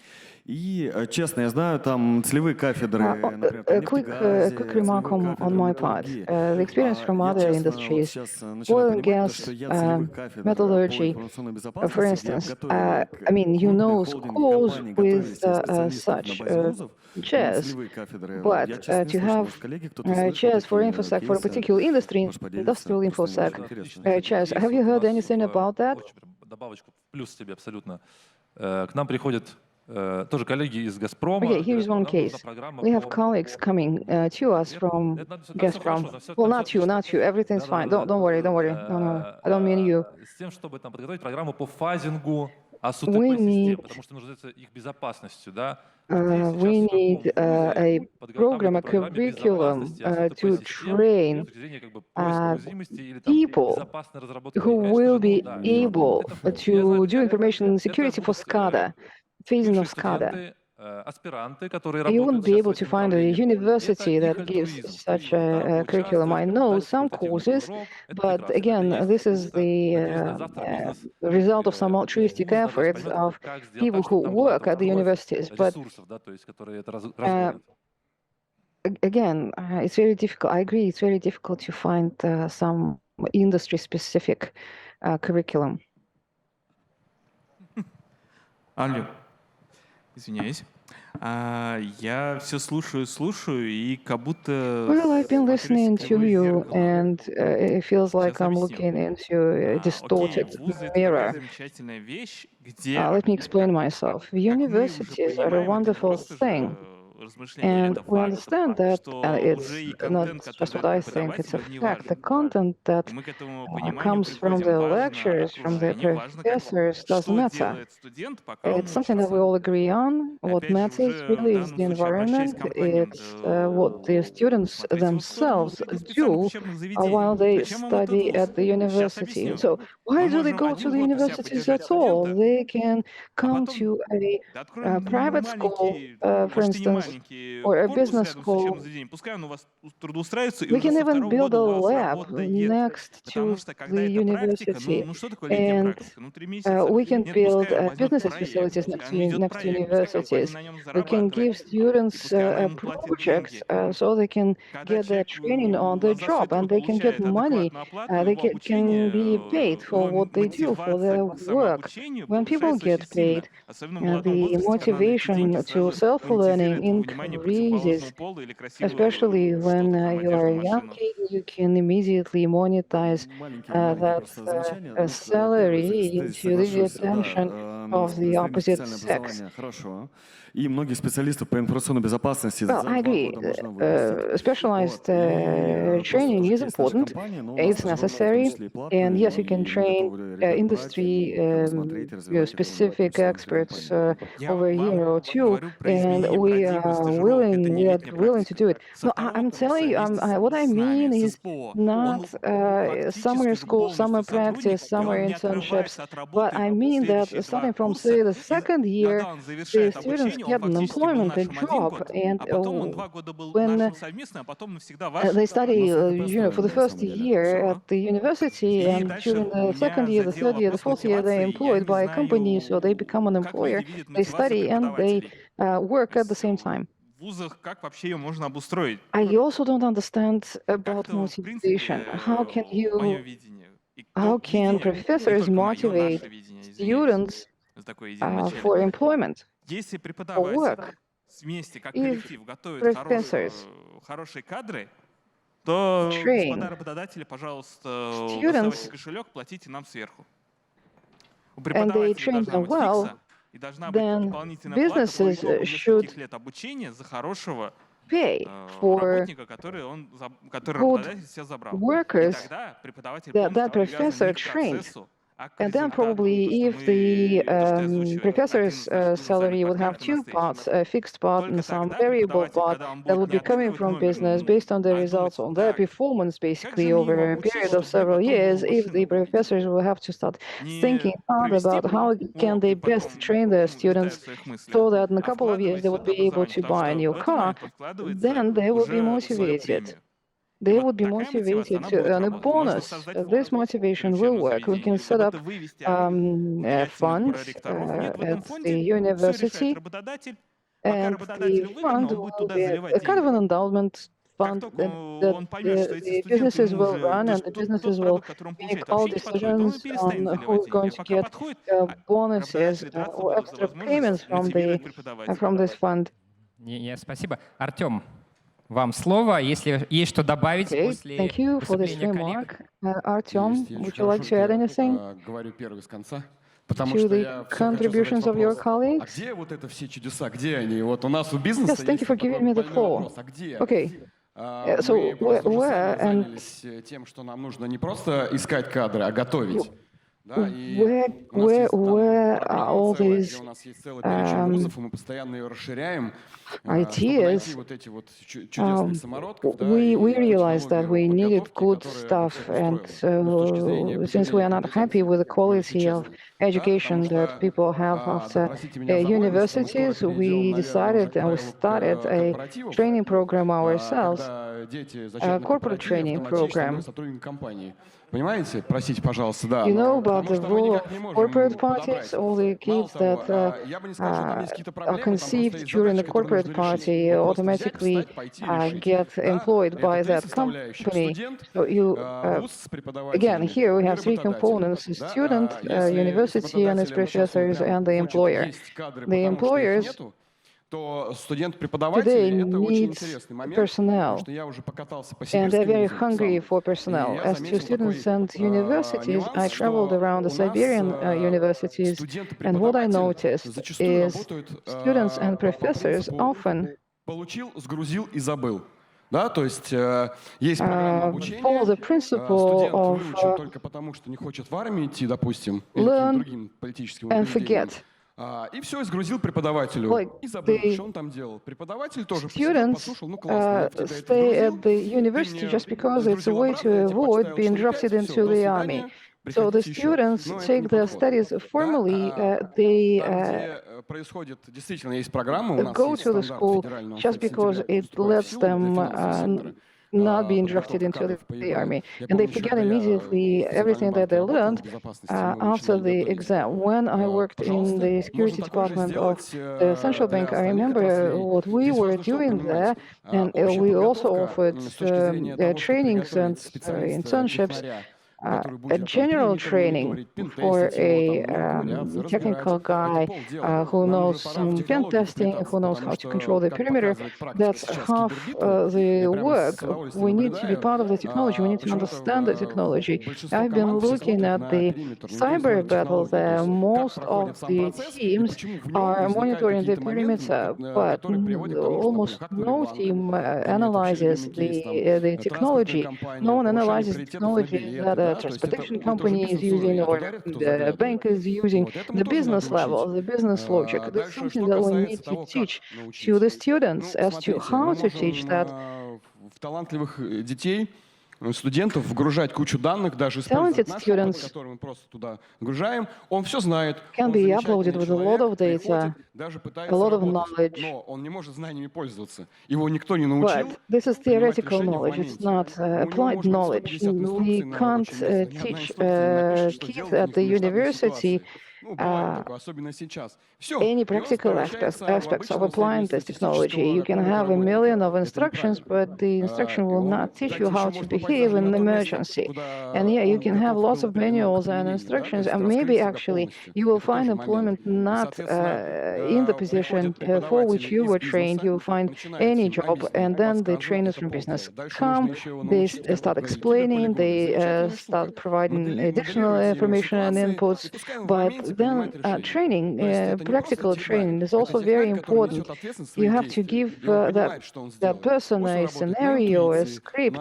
И, честно, я знаю, там целевые кафедры, например, там A quick нефтегазе, remark целевые on кафедры, my part. металлургии. The experience from Я, other честно, вот industries, сейчас oil начинаю and понимать, то, gas, что я целевых кафедр по metallurgy, информационной for безопасности, где instance. готовили I mean, you крупные know холдинги, schools компании, готовили with себе специалистов на such базе вузов, именно chairs, целевые кафедры. Я, but честно, не to слышал, have может, коллеги, кто-то слышал chairs for такие InfoSec for a кейсы, particular industry, может поделиться, industrial просто мне InfoSec очень интересно. chairs. Have you heard anything about that? Очень прям добавочку, плюс тебе абсолютно. К нам приходят тоже коллеги из «Газпрома». Okay, here's one Нам нужна case. программа We have по... colleagues coming to us from Gazprom. Well, not you, not you. Everything's fine. Don't worry, don't worry. No, I don't mean you. С тем, чтобы там подготовить программу по фазингу We АСУТП-систем, need потому что нужно заняться их безопасностью, да. we need a program, a curriculum to train people who will be able to do information security for SCADA, phasing of SCADA. You wouldn't be able to find a university that gives such a curriculum. I know some courses, but again, this is the result of some altruistic efforts of people who work at the universities. But again, it's very difficult. I agree, it's very difficult to find some industry-specific curriculum. Алло, извиняюсь. Я все слушаю, и как будто... Well, I've been listening to you, and it feels like I'm looking into a distorted mirror. замечательная вещь, где... Let me explain myself. Universities are a wonderful thing. And we understand that it's not just what I think, it's a fact. The content that comes from the lectures, from the professors, doesn't matter. It's something that we all agree on. What matters really is the environment. It's what the students themselves do while they study at the university. So why do they go to the universities at all? They can come to a private school, for instance, or a business school. We can even build a lab next to the university, and we can build business facilities next to universities. We can give students projects so they can get their training on the job, and they can get money. They can be paid for what they do, for their work. When people get paid, the motivation to self-learning increases, especially when you are a young kid. You can immediately monetize that salary into the attention of the opposite sex. Хорошо. И многие специалисты по информационной безопасности Well, I agree. Specialized training is important. It's necessary. And yes, you can train industry specific experts over a year or two, and we are willing to do it. No, I'm telling you, what I mean is not summer school, summer practice, summer internships, but I mean that starting from, say, the second year, the students get an employment, a job, and when they study, for the first year at the university, and during the second year, the third year, the fourth year, they're employed by a company, so they become an employer. They study and they work at the same time. I also don't understand about motivation. How can professors motivate students for employment, for work? вместе, как If коллектив, готовят professors хорошие кадры, то, train господа работодатели, пожалуйста, students доставайте кошелек, платите нам сверху. У and they преподавателей train должна them быть well, фикса, и должна быть then дополнительная плата по businesses итогам should нескольких лет обучения за хорошего pay for работника, который good работодатель себе забрал. И workers тогда преподаватель that полностью привязан professor не к trained. процессу, а к And then результату. probably То, if что мы, то, что я the озвучиваю, professor's один из наших salary would потенциальных have two партнеров на parts, Station. a fixed part Только and some тогда variable преподаватель, part когда он that будет would не be coming оценивать from номер, business based on the а думать, results on their так, performance как же basically мне его over a обучить, period of чтобы мне several потом years, новую if машину the купить? professors will have to start thinking Не hard провести about how can урок they и потом best train their взлетать students в своих мыслях, so that in a а couple of years вкладывать they в would be able образование, to потому buy a что new в этот car, момент он вкладывается then they would be уже свою motivated. премию. И They вот would be такая мотивация, motivated она to будет earn a работать. Можно bonus. создать This фонд motivation при will учебном work. We заведении, can set чтобы up это вывести, а вы a влиять на fund проректоров. Нет, в at этом the фонде все решает university, работодатель. Пока and the работодателю выгодно, fund он будет will туда be заливать a kind of деньги. an endowment Как fund только that он поймет, что эти the студенты businesses ему will уже, run, and the тот businesses will продукт, который он make получает, all вообще не подходит, он и decisions перестанет on заливать who's деньги. going А to пока get подходит, bonuses работодатель драться or за extra возможность payments from мотивировать преподавателя. from this fund. Спасибо. Артем, вам слово. Если есть что добавить Okay, после thank you for this выступления коллег. remark. Artyom, Есть. would you Хорошо, like to что add я anything говорю первый с конца. Потому to что the я все хочу задать contributions of your вопрос. А colleagues? где вот это все чудеса? Где они? Вот у нас у бизнеса Yes, thank you есть for такой giving me the больной floor. вопрос. А где? Okay, so Мы просто уже where сами and занялись тем, что нам нужно не просто искать кадры, а готовить. Да, и where у нас есть там are программа all целая, these где у нас есть целый перечень вузов, и мы постоянно ее расширяем, чтобы найти ideas? вот эти вот чудесных самородков, да, We и realized that we технологию needed подготовки, good которая stuff, всех and устроила. Ну, с точки зрения since we are not happy with the quality если of честно. education Да, that people have да, after простите меня за вольность, но мы скоро universities, перейдем, we наверное, decided уже к and we правилу started a корпоративов, training program ourselves, когда дети a зачетные corporate корпоративы training автоматически program. становятся сотрудниками компании. Понимаете? Простите, пожалуйста, да. You know но about потому the что мы rule никак of не можем corporate подобрать. parties, all the Мало kids того, that я бы не сказал, что там есть какие-то are проблемы, там просто conceived есть during the задачи, которые corporate нужно решить. party Вот просто взять, automatically встать, пойти и решить. get Да? employed by Это три that составляющих. company. Студент, So you, вуз с again, преподавателями here we и have three работодатель. components: the Да? student, Если university and its работодателям сейчас professors, прям and the хочет employer. есть кадры, The потому что их employers нету, то today студент-преподаватель это очень needs интересный момент, потому personnel, что я уже покатался по and they're сибирским very вузам hungry сам. for И personnel. я As to заметил students такой and universities, I нюанс, traveled что around the у нас Siberian universities, and what I студенты-преподаватели noticed зачастую is работают students and по professors принципу often получил, сгрузил и забыл. Да, то есть есть программа обучения, follow the principle студент of выучил только потому, что не хочет в армию идти, допустим, или learn каким-то другим политическим and убеждениям. forget. И все, и сгрузил преподавателю. Like И забыл, the что он там делал. Преподаватель тоже посидел, Students послушал, ну классно, я в тебя это stay вгрузил, at the university мне just because it's a сгрузил way обратно, to я тебе avoid почитал being 4-5, drafted всё, into до the свидания, army. So the приходите еще. students Но это take не their подход. studies formally. Да? They Там, где происходит, действительно, есть программа, у нас go есть to the стандарт school федерального just because it lets them not being drafted into the army. And they forget immediately everything that they learned after the exam. When I worked in the security department of the central bank, I remember what we were doing there, and we also offered trainings and internships. A general training for a technical guy who knows some pen testing, who knows how to control the perimeter. That's half the work. We need to be part of the technology. We need to understand the technology. I've been looking at the cyber battle there. Most of the teams are monitoring the perimeter, but almost no team analyzes the technology. No one analyzes the technology that a transportation company is using or the bank is using, the business level, the business logic. That's something that we need to teach to the students as to how to teach that. В талантливых детей, студентов вгружать кучу данных, даже использовать наш опыт, который мы просто туда загружаем, он все знает, can be uploaded with a lot of data, даже a lot of knowledge. но он не может знаниями пользоваться. Его никто не научил. But this is theoretical knowledge, it's not applied knowledge. We can't teach kids at the university Ну, бывает такое, особенно сейчас. Все. any practical aspects of applying this technology. You can have a million of instructions, but the instruction will not teach you how to behave in an emergency. And yeah, you can have lots of manuals and instructions, and maybe actually you will find employment not in the position for which you were trained. You will find any job, and then the trainers from business come, they start explaining, they start providing additional information and inputs, but then training, practical training is also very important. You have to give that person a scenario, a script,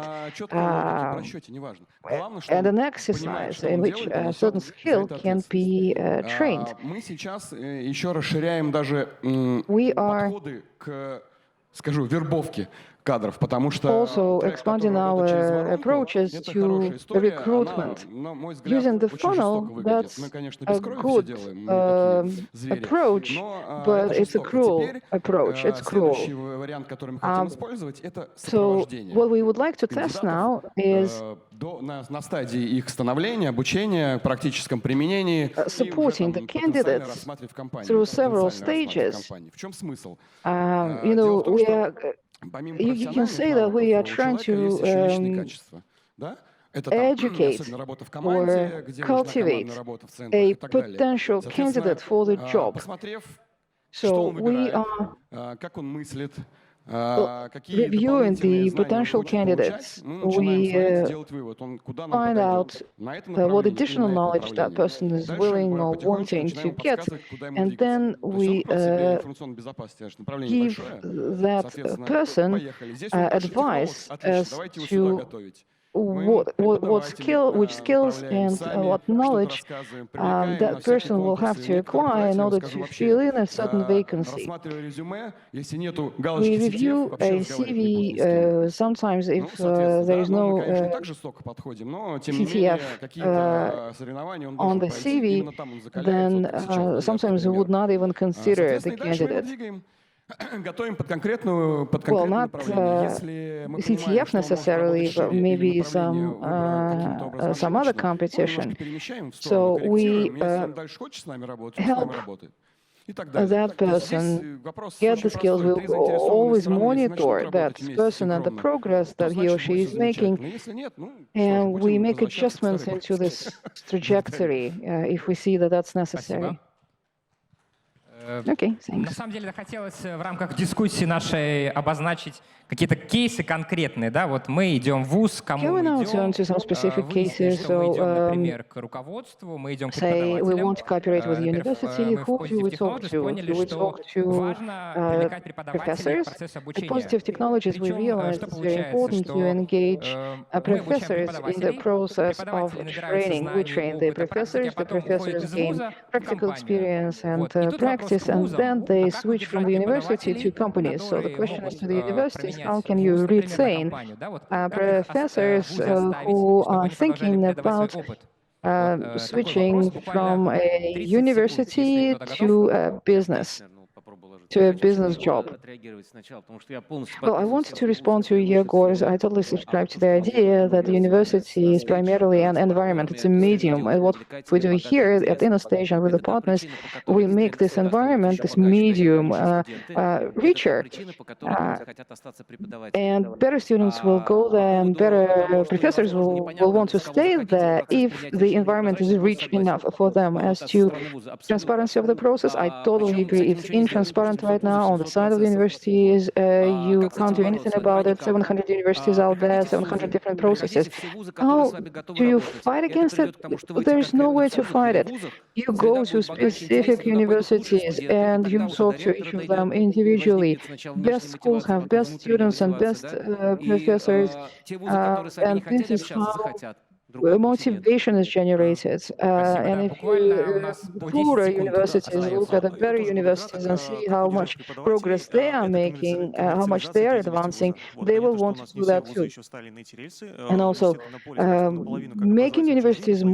and an exercise in which a certain skill can be trained. Мы сейчас еще расширяем даже подходы к, скажу, вербовке кадров, потому что also expanding our approaches to recruitment. Using the funnel, that's a good approach, but it's a cruel approach. It's cruel. So what we would like to test now is на стадии их становления, обучения, практическом применении, supporting the candidates through several stages. В чем смысл? You know, we are. You can say that we are trying to educate or cultivate a potential candidate for the job. So we are reviewing the potential candidates. We find out what additional knowledge that person is willing or wanting to get, and then we give that person advice as to which skills and what knowledge that person will have to acquire in order to fill in a certain vacancy. We review a CV sometimes if there is no CTF on the CV, then sometimes we would not even consider the candidate. Well, not CTF necessarily, but maybe some other competition. So we help that person get the skills. We always monitor that person and the progress that he or she is making, and we make adjustments into this trajectory if we see that that's necessary. Okay, thanks. На самом деле, хотелось в рамках дискуссии нашей обозначить какие-то кейсы конкретные, да, вот мы идем в ВУЗ, кому идем, мы идем, например, к руководству, мы идем к преподавателям, who we talk to, важно привлекать преподавателей в процесс обучения. Positive technologies, we realize it's very important to engage professors in the process of training. We train the professors gain practical experience and practice, and then they switch from the university to companies. So the question is to the universities, how can you retain professors who are thinking about switching from a university to a business job? Well, I wanted to respond to Yegor's. I totally subscribe to the idea that the university is primarily an environment. It's a medium. And what we do here at InnoStation with the partners, we make this environment, this medium, richer. And better students will go there, and better professors will want to stay there if the environment is rich enough for them. As to transparency of the process, I totally agree. It's intransparent right now on the side of the universities. You can't do anything about it. 700 universities out there, 700 different processes. How do you fight against it? There is no way to fight it. You go to specific universities and you talk to each of them individually. Best schools have best students and best professors, and this is how motivation is generated. And if poorer universities look at the better universities and see how much progress they are making, how much they are advancing, they will want to do that too. And also, making universities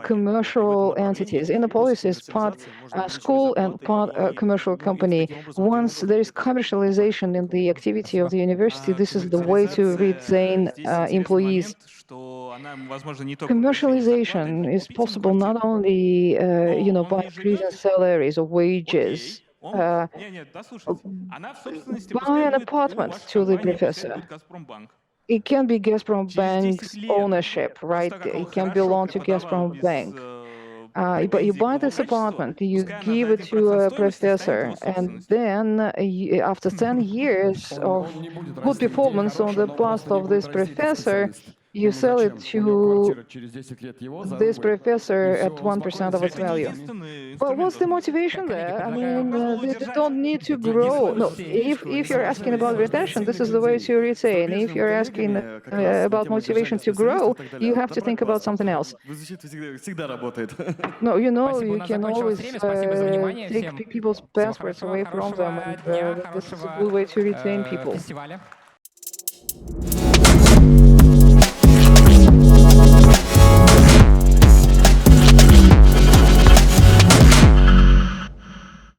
commercial entities. Innopolis is part school and part commercial company. Once there is commercialization in the activity of the university, this is the way to retain employees. Commercialization is possible not only, by increasing salaries or wages. Buy an apartment to the professor. It can be Gazprom Bank's ownership, right? It can belong to Gazprom Bank. But you buy this apartment, you give it to a professor, and then after 10 years of good performance on the part of this professor, you sell it to this professor at 1% of its value. Well, what's the motivation there? I mean, they don't need to grow. No, if you're asking about retention, this is the way to retain. If you're asking about motivation to grow, you have to think about something else. No, you can always take people's passwords away from them, and this is a good way to retain people.